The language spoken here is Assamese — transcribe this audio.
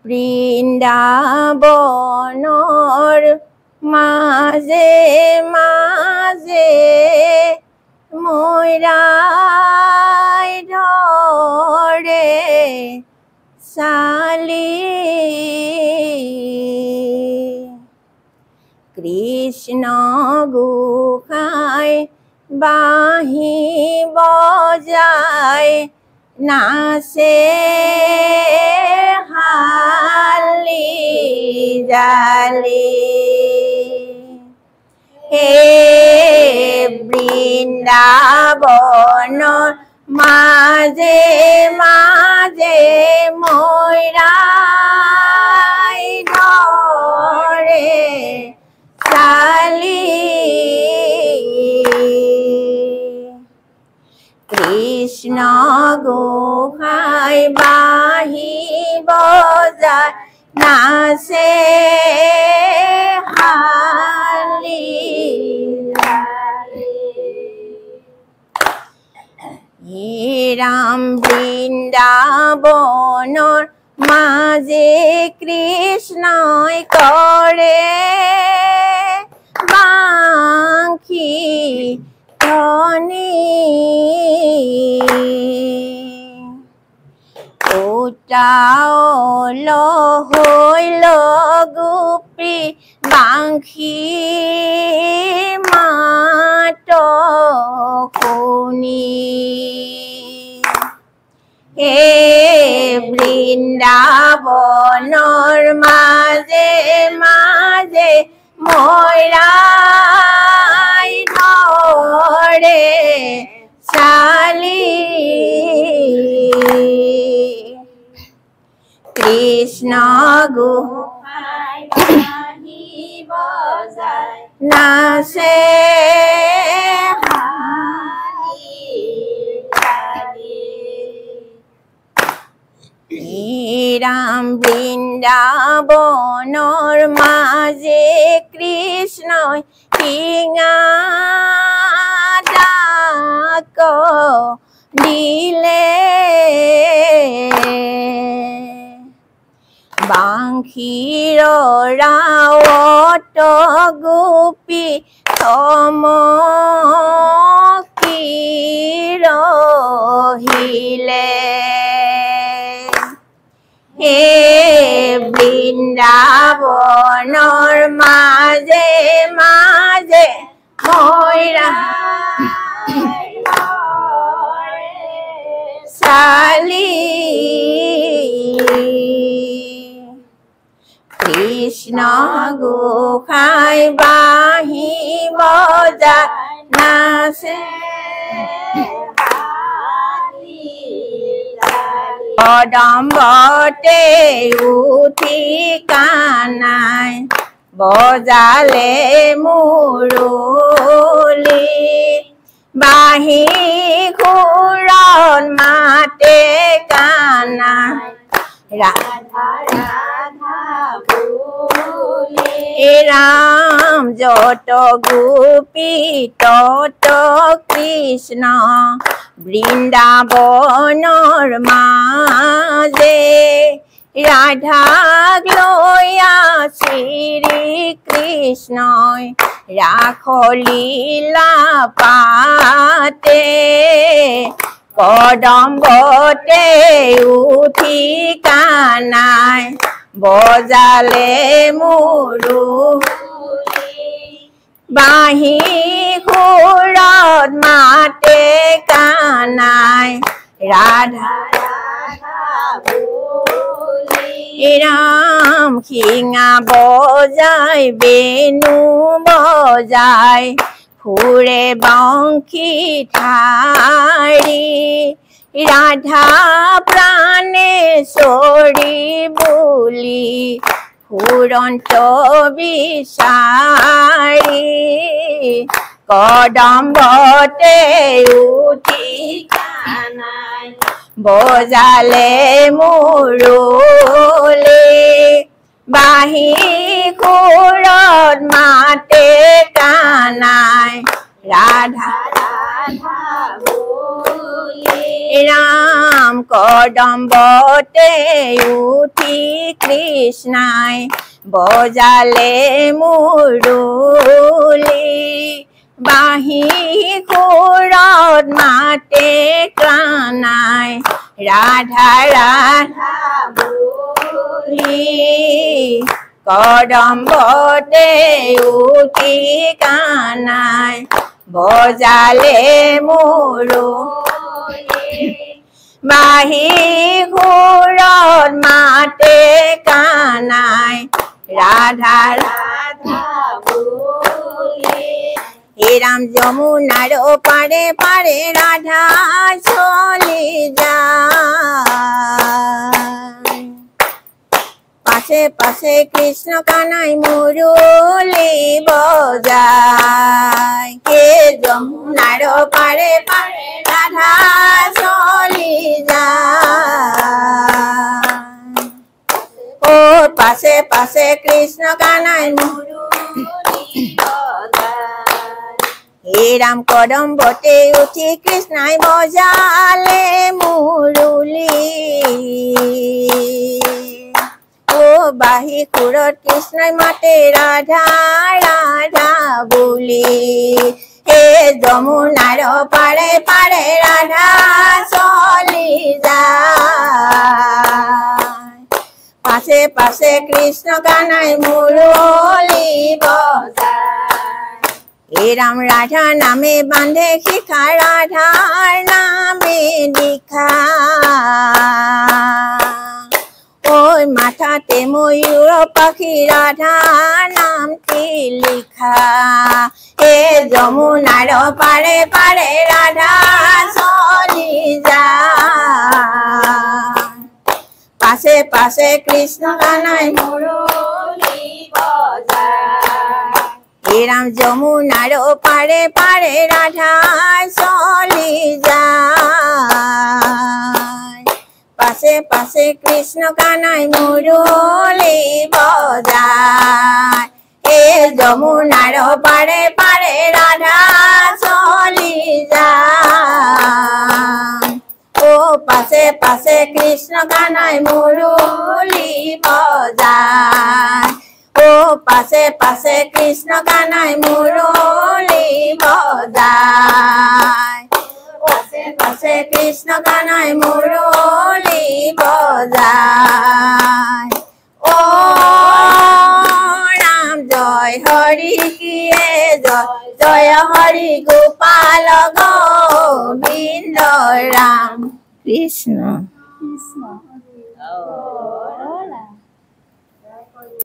বৃন্দাবনৰ মাজে মাজে ময়ৰাই ধৰে চালি কৃষ্ণ গোসাঁই বাঁহী বজাই নাচে হালি জালি হে বৃন্দাবনৰ মাজে মাজে ময়ৰাই ধৰে চালি কৃষ্ণ গোসাঁই বাঁহী বজাই নাচে হালি ৰাম বৃন্দাবনৰ মাজে কৃষ্ণই কৰে বাঁশী ধ্বনি উটাল হৈল গোপী বাঁশী মাত শুনি হে বৃন্দাবনৰ মাজে মাজে ময়ৰাই ধৰে চালি কৃষ্ণ গোসাঁই বাঁহী বজাই নাচে ৰাম বৃন্দাবনৰ মাজে কৃষ্ণই শিঙা ডাক দিলে বাঁশীৰ ৰাৱত গোপী থমকি ৰহিলে হে বৃন্দাবনৰ মাজে মাজে ময়ৰাই চালি কৃষ্ণ গোসাঁই বাঁহী বজাই নাচে কদম্বতে উঠি কানাই বজালে মুৰলী বাঁহী সুৰত মাতে কানাই ৰাধা ৰাধা বুলি ৰাম যত গোপী তত কৃষ্ণ বৃন্দাবনৰ মাজে ৰাধাক লৈ শ্ৰী কৃষ্ণই ৰাসলীলা পাতে কদম্বতে উঠি কানাই বজালে মুৰলী বাঁহী সুৰত মাতে কানাই ৰাধা ৰাধা বুলি ৰাম শিঙা বজাই বেণু বজাই ফুৰে বাঁশী ঠাৰি ৰাধা প্ৰাণেশ্বৰী বুলি ফুৰন্ত বিচাৰি কদম্বতে উঠি কানাই বজালে মুৰলী বাঁহী সুৰত মাতে কানাই ৰাধা ৰাধা বুলি राम कदम्बते उठी कृष्णाय बजाले मुरुली बाही खुरत माते कानाय राधा राधा बोली कदम्बते उठी कानाय बजाले मुरुली बाही खुरत माते कानाय राधा राधा बोली हे राम यमुनार पारे पारे राधा चले যায় पाशे पाशे कृष्ण कानाई मुरली बजाय हे यमुनार पारे पारे राधा चले যায় ओ पाशे पाशे कृष्ण कानाई मुरली हे राम कदम्बते उठी कृष्णाय बजाले मुरुली ओ बाही खुरत कृष्णाय माते राधा राधा बोली हे यमुनार पारे पारे राधा चली যায় पाशे पाशे कृष्ण कानाय मुरली बजाय हे राम राधा नामे बांधे शिखा राधार नामे दीखा ओय माथाते मयूर पाखी राधा नामटी लिखा हे यमुनार पारे पारे राधा चली যায় पाशे पाशे कृष्ण कानाय मुरली बजाय हे राम यमुनार पारे पारे राधा चली যায় पाशे पाशे कृष्ण कानाय मुरली बजाय हे यमुनार पारे पारे राधा चली যায় ओ पाशे पाशे कृष्ण कानाय मुरली बजाय ओ पाशे पाशे कृष्ण कानाय मुरली बजाय पाशे पाशे कृष्ण कानाय मुरली बजाय ओ राम जय हरि किए जय जय हरि गोपाल गोविंद राम कृष्ण।